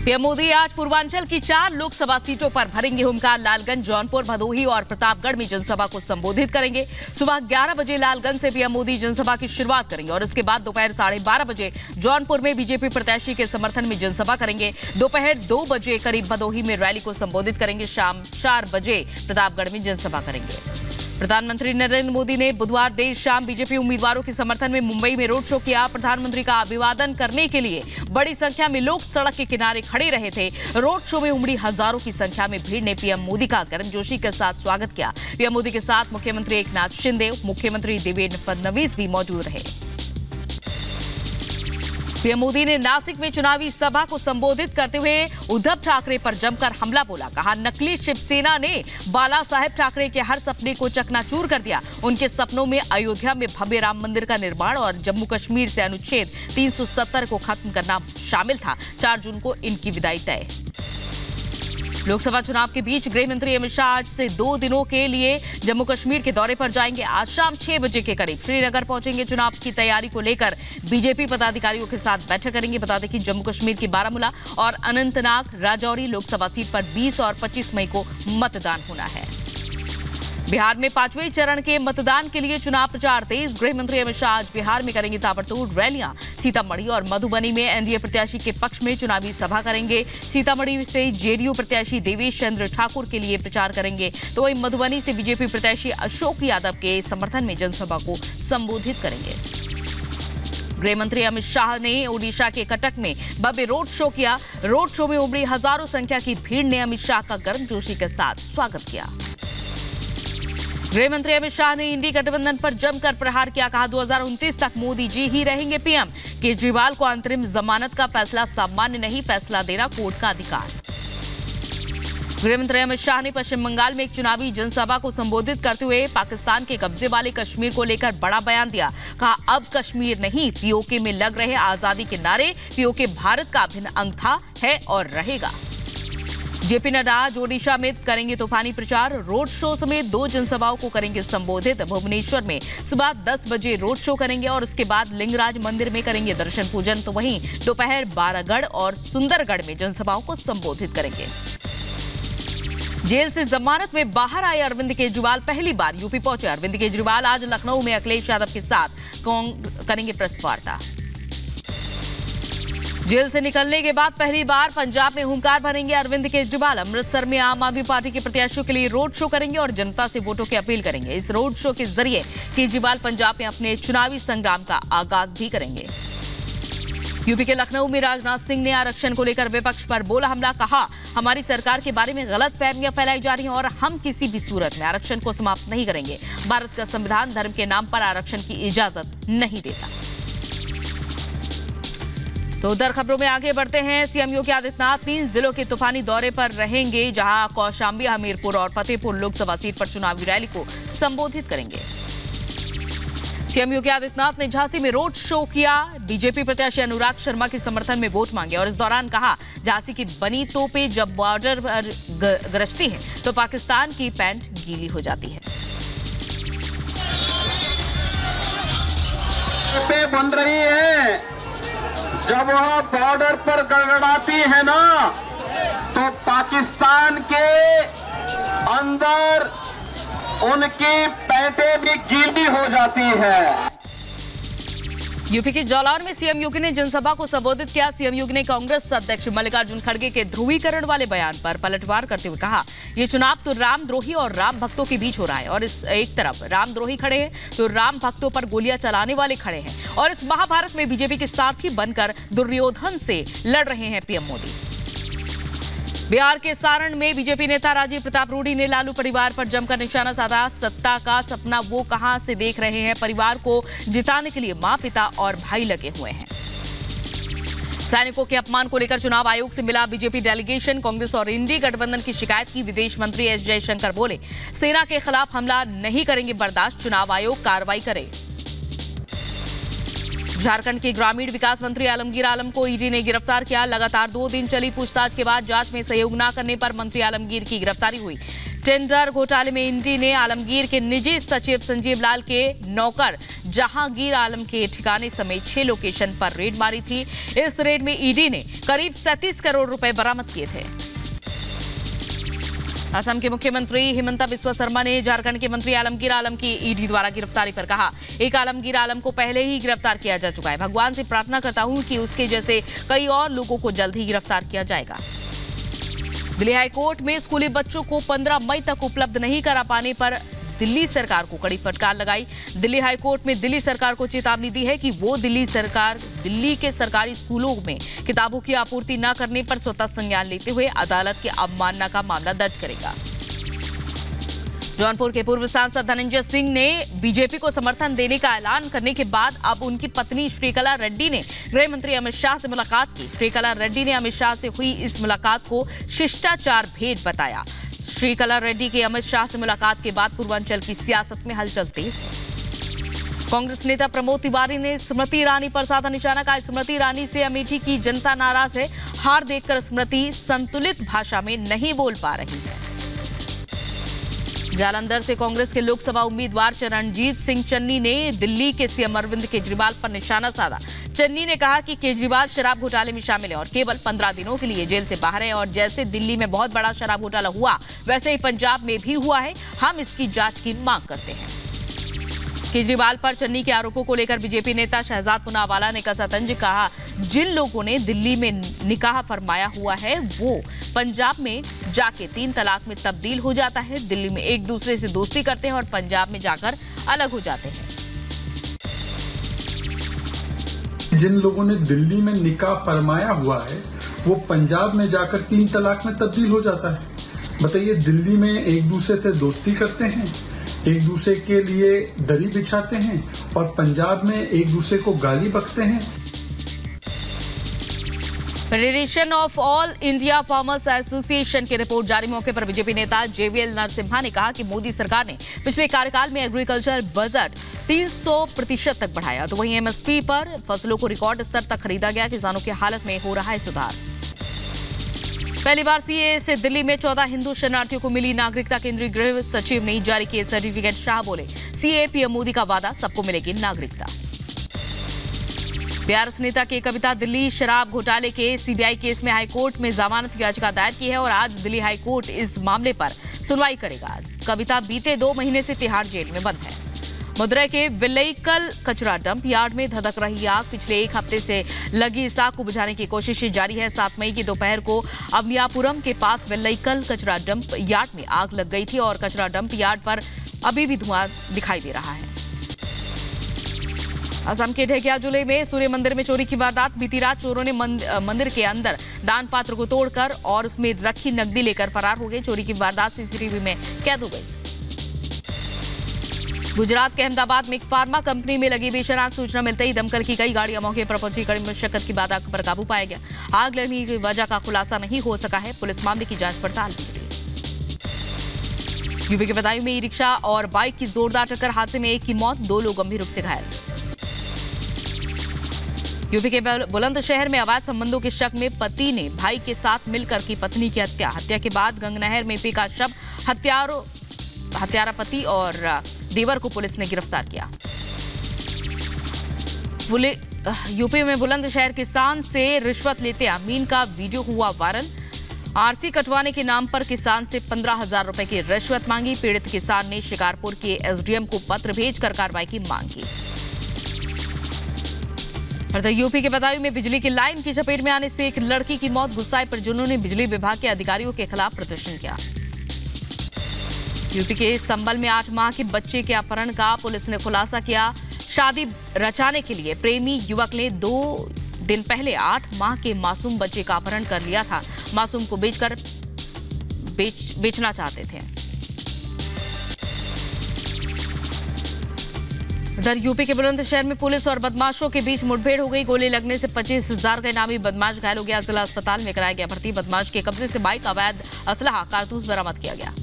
PM Modi आज पूर्वांचल की 4 लोकसभा सीटों पर भरेंगे हुंकार। लालगंज, जौनपुर, भदोही और प्रतापगढ़ में जनसभा को संबोधित करेंगे। सुबह 11 बजे लालगंज से पीएम मोदी जनसभा की शुरुआत करेंगे और इसके बाद दोपहर 12:30 बजे जौनपुर में बीजेपी प्रत्याशी के समर्थन में जनसभा करेंगे। दोपहर 2 बजे करीब भदोही में रैली को संबोधित करेंगे। शाम 4 बजे प्रतापगढ़ में जनसभा करेंगे। प्रधानमंत्री नरेंद्र मोदी ने बुधवार देर शाम बीजेपी उम्मीदवारों के समर्थन में मुंबई में रोड शो किया। प्रधानमंत्री का अभिवादन करने के लिए बड़ी संख्या में लोग सड़क के किनारे खड़े रहे थे। रोड शो में उमड़ी हजारों की संख्या में भीड़ ने पीएम मोदी का गर्मजोशी के साथ स्वागत किया। पीएम मोदी के साथ मुख्यमंत्री एकनाथ शिंदे, मुख्यमंत्री देवेंद्र फडणवीस भी मौजूद रहे। पीएम मोदी ने नासिक में चुनावी सभा को संबोधित करते हुए उद्धव ठाकरे पर जमकर हमला बोला। कहा, नकली शिवसेना ने बाला साहेब ठाकरे के हर सपने को चकनाचूर कर दिया। उनके सपनों में अयोध्या में भव्य राम मंदिर का निर्माण और जम्मू कश्मीर से अनुच्छेद 370 को खत्म करना शामिल था। 4 जून को इनकी विदाई तय। लोकसभा चुनाव के बीच गृह मंत्री अमित शाह आज से 2 दिनों के लिए जम्मू कश्मीर के दौरे पर जाएंगे। आज शाम 6 बजे के करीब श्रीनगर पहुंचेंगे। चुनाव की तैयारी को लेकर बीजेपी पदाधिकारियों के साथ बैठक करेंगे। बता दें कि जम्मू कश्मीर की बारामूला और अनंतनाग राजौरी लोकसभा सीट पर 20 और 25 मई को मतदान होना है। बिहार में 5वें चरण के मतदान के लिए चुनाव प्रचार तेज। गृह मंत्री अमित शाह आज बिहार में करेंगे ताबड़तोड़ रैलियां। सीतामढ़ी और मधुबनी में एनडीए प्रत्याशी के पक्ष में चुनावी सभा करेंगे। सीतामढ़ी से जेडीयू प्रत्याशी देवेश चंद्र ठाकुर के लिए प्रचार करेंगे, तो वहीं मधुबनी से बीजेपी प्रत्याशी अशोक यादव के समर्थन में जनसभा को संबोधित करेंगे। गृह मंत्री अमित शाह ने ओडिशा के कटक में भव्य रोड शो किया। रोड शो में उमड़ी हजारों संख्या की भीड़ ने अमित शाह का गर्मजोशी के साथ स्वागत किया। गृह मंत्री अमित शाह ने इंडी गठबंधन पर जमकर प्रहार किया। कहा, 2029 तक मोदी जी ही रहेंगे पीएम। केजरीवाल को अंतरिम जमानत का फैसला सामान्य नहीं, फैसला देना कोर्ट का अधिकार। गृह मंत्री अमित शाह ने पश्चिम बंगाल में एक चुनावी जनसभा को संबोधित करते हुए पाकिस्तान के कब्जे वाले कश्मीर को लेकर बड़ा बयान दिया। कहा, अब कश्मीर नहीं, पीओके में लग रहे आजादी के नारे। पीओके भारत का अभिन्न अंग था, है और रहेगा। जेपी नड्डा आज ओडिशा में करेंगे तूफानी प्रचार। रोड शो समेत 2 जनसभाओं को करेंगे संबोधित। भुवनेश्वर में सुबह 10 बजे रोड शो करेंगे और उसके बाद लिंगराज मंदिर में करेंगे दर्शन पूजन, तो वहीं दोपहर बारागढ़ और सुंदरगढ़ में जनसभाओं को संबोधित करेंगे। जेल से जमानत में बाहर आए अरविंद केजरीवाल पहली बार यूपी पहुंचे। अरविंद केजरीवाल आज लखनऊ में अखिलेश यादव के साथ करेंगे प्रेस वार्ता। जेल से निकलने के बाद पहली बार पंजाब में हुंकार भरेंगे अरविंद केजरीवाल। अमृतसर में आम आदमी पार्टी के प्रत्याशियों के लिए रोड शो करेंगे और जनता से वोटों की अपील करेंगे। इस रोड शो के जरिए केजरीवाल पंजाब में अपने चुनावी संग्राम का आगाज भी करेंगे। यूपी के लखनऊ में राजनाथ सिंह ने आरक्षण को लेकर विपक्ष पर बोला हमला। कहा, हमारी सरकार के बारे में गलत फहमियां फैलाई जा रही हैं और हम किसी भी सूरत में आरक्षण को समाप्त नहीं करेंगे। भारत का संविधान धर्म के नाम पर आरक्षण की इजाजत नहीं देता। तो उधर खबरों में आगे बढ़ते हैं। सीएम योगी आदित्यनाथ 3 जिलों के तूफानी दौरे पर रहेंगे, जहां कौशांबी, हमीरपुर और फतेहपुर लोकसभा सीट पर चुनावी रैली को संबोधित करेंगे। सीएम योगी आदित्यनाथ ने झांसी में रोड शो किया। बीजेपी प्रत्याशी अनुराग शर्मा के समर्थन में वोट मांगे और इस दौरान कहा, झांसी की बनी तोपें जब बॉर्डर पर गरजती है तो पाकिस्तान की पैंट गीली हो जाती है। बन रही है, जब वह बॉर्डर पर गड़गड़ाती है ना, तो पाकिस्तान के अंदर उनकी पैंटें भी गीली हो जाती है। यूपी के जालौर में सीएम योगी ने जनसभा को संबोधित किया। सीएम योगी ने कांग्रेस अध्यक्ष मल्लिकार्जुन खड़गे के ध्रुवीकरण वाले बयान पर पलटवार करते हुए कहा, ये चुनाव तो रामद्रोही और राम भक्तों के बीच हो रहा है और इस एक तरफ रामद्रोही खड़े हैं तो राम भक्तों पर गोलियां चलाने वाले खड़े हैं और इस महाभारत में बीजेपी के सारथी बनकर दुर्योधन से लड़ रहे हैं पीएम मोदी। बिहार के सारण में बीजेपी नेता राजीव प्रताप रूडी ने लालू परिवार पर जमकर निशाना साधा। सत्ता का सपना वो कहां से देख रहे हैं, परिवार को जिताने के लिए मां, पिता और भाई लगे हुए हैं। सैनिकों के अपमान को लेकर चुनाव आयोग से मिला बीजेपी डेलीगेशन। कांग्रेस और इंडी गठबंधन की शिकायत की। विदेश मंत्री एस जयशंकर बोले, सेना के खिलाफ हमला नहीं करेंगे बर्दाश्त, चुनाव आयोग कार्रवाई करे। झारखंड के ग्रामीण विकास मंत्री आलमगीर आलम को ईडी ने गिरफ्तार किया। लगातार 2 दिन चली पूछताछ के बाद जांच में सहयोग न करने पर मंत्री आलमगीर की गिरफ्तारी हुई। टेंडर घोटाले में ईडी ने आलमगीर के निजी सचिव संजीव लाल के नौकर जहांगीर आलम के ठिकाने समेत 6 लोकेशन पर रेड मारी थी। इस रेड में ईडी ने करीब 37 करोड़ रुपए बरामद किए थे। असम के मुख्यमंत्री हिमंता बिस्वा शर्मा ने झारखंड के मंत्री आलमगीर आलम की ईडी द्वारा गिरफ्तारी पर कहा, एक आलमगीर आलम को पहले ही गिरफ्तार किया जा चुका है। भगवान से प्रार्थना करता हूं कि उसके जैसे कई और लोगों को जल्द ही गिरफ्तार किया जाएगा। दिल्ली हाईकोर्ट में स्कूली बच्चों को 15 मई तक उपलब्ध नहीं करा पाने पर दिल्ली सरकार को कड़ी फटकार लगाई। दिल्ली हाईकोर्ट में दिल्ली सरकार को चेतावनी दी है कि वो दिल्ली के सरकारी स्कूलों में किताबों की आपूर्ति न करने पर स्वतः संज्ञान लेते हुए अदालत की अवमानना का मामला दर्ज करेगा। जौनपुर के पूर्व सांसद धनंजय सिंह ने बीजेपी को समर्थन देने का ऐलान करने के बाद अब उनकी पत्नी श्रीकला रेड्डी ने गृह मंत्री अमित शाह से मुलाकात की। श्रीकला रेड्डी ने अमित शाह से हुई इस मुलाकात को शिष्टाचार भेंट बताया। श्रीकला रेड्डी के अमित शाह से मुलाकात के बाद पूर्वांचल की सियासत में हलचल तेज है। कांग्रेस नेता प्रमोद तिवारी ने स्मृति ईरानी पर साधा निशाना कहा। स्मृति ईरानी से अमेठी की जनता नाराज है। हार देखकर स्मृति संतुलित भाषा में नहीं बोल पा रही है। जालंधर से कांग्रेस के लोकसभा उम्मीदवार चरणजीत सिंह चन्नी ने दिल्ली के सीएम अरविंद केजरीवाल पर निशाना साधा। चन्नी ने कहा कि केजरीवाल शराब घोटाले में शामिल है और केवल 15 दिनों के लिए जेल से बाहर है और जैसे दिल्ली में बहुत बड़ा शराब घोटाला हुआ वैसे ही पंजाब में भी हुआ है। हम इसकी जांच की मांग करते हैं। केजरीवाल पर चन्नी के आरोपों को लेकर बीजेपी नेता शहजाद पूनावाला ने कसा तंज कहा, जिन लोगों ने दिल्ली में निकाह फरमाया हुआ है वो पंजाब में जाके 3 तलाक में तब्दील हो जाता है। दिल्ली में एक दूसरे से दोस्ती करते हैं और पंजाब में जाकर अलग हो जाते हैं। जिन लोगों ने दिल्ली में निकाह फरमाया हुआ है वो पंजाब में जाकर 3 तलाक में तब्दील हो जाता है। बताइए, दिल्ली में एक दूसरे से दोस्ती करते हैं, एक दूसरे के लिए दरी बिछाते हैं और पंजाब में एक दूसरे को गाली बकते हैं। Federation of all India farmers association की रिपोर्ट जारी मौके पर बीजेपी नेता जेवीएल नरसिम्हा ने कहा कि मोदी सरकार ने पिछले कार्यकाल में एग्रीकल्चर बजट 300% तक बढ़ाया, तो वहीं एमएसपी पर फसलों को रिकॉर्ड स्तर तक खरीदा गया। किसानों की हालत में हो रहा है सुधार। पहली बार सीएए से दिल्ली में 14 हिंदू शरणार्थियों को मिली नागरिकता। केंद्रीय गृह सचिव ने जारी किए सर्टिफिकेट। शाह बोले, सीएए पीएम मोदी का वादा, सबको मिलेगी नागरिकता। बीआरएस नेता के कविता दिल्ली शराब घोटाले के सीबीआई केस में हाईकोर्ट में जमानत याचिका दायर की है और आज दिल्ली हाईकोर्ट इस मामले पर सुनवाई करेगा। कविता बीते 2 महीने से तिहाड़ जेल में बंद है। मदुरै के वेल्लईकल कचरा डंप यार्ड में धधक रही आग। पिछले 1 हफ्ते से लगी इस आग को बुझाने की कोशिशें जारी है। 7 मई की दोपहर को अवनियापुरम के पास वेल्लईकल कचरा डंप यार्ड में आग लग गई थी और कचरा डंप यार्ड पर अभी भी धुआं दिखाई दे रहा है। असम के ढेकिया जिले में सूर्य मंदिर में चोरी की वारदात। बीती रात चोरों ने मंदिर के अंदर दान पात्र को तोड़कर और उसमें रखी नकदी लेकर फरार हो गए। चोरी की वारदात सीसीटीवी में कैद हो गई। गुजरात के अहमदाबाद में एक फार्मा कंपनी में लगी भीषण आग। सूचना मिलते ही दमकल की कई गाड़ियां मौके पर पहुंची। कड़ी मशक्कत के बाद आग पर काबू पाया गया। आग लगने की वजह का खुलासा नहीं हो सका है। पुलिस मामले की जांच पड़ताल कर रही है। यूपी के बदायूं में ई रिक्शा और बाइक की जोरदार टक्कर। हादसे में एक की मौत, 2 लोग गंभीर रूप से घायल। यूपी के बुलंदशहर में अवैध संबंधों के शक में पति ने भाई के साथ मिलकर की पत्नी की हत्या। हत्या के बाद गंगनहर में फेंका शव। हत्यारा पति और देवर को पुलिस ने गिरफ्तार किया। यूपी में बुलंदशहर किसान से रिश्वत लेते अमीन का वीडियो हुआ वायरल। आरसी कटवाने के नाम पर किसान से 15,000 रुपए की रिश्वत मांगी। पीड़ित किसान ने शिकारपुर के एसडीएम को पत्र भेजकर कार्रवाई की मांग की। यूपी के बदायूं में बिजली की लाइन की चपेट में आने से एक लड़की की मौत। गुस्साए परिजनों ने बिजली विभाग के अधिकारियों के खिलाफ प्रदर्शन किया। यूपी के संबल में 8 माह के बच्चे के अपहरण का पुलिस ने खुलासा किया। शादी रचाने के लिए प्रेमी युवक ने 2 दिन पहले 8 माह के मासूम बच्चे का अपहरण कर लिया था। मासूम को बेचना चाहते थे। इधर यूपी के बुलंदशहर में पुलिस और बदमाशों के बीच मुठभेड़ हो गई। गोली लगने से 25,000 का इनामी बदमाश घायल हो गया। जिला अस्पताल में कराया गया भर्ती। बदमाश के कब्जे से बाइक, अवैध असलहा, कारतूस बरामद किया गया।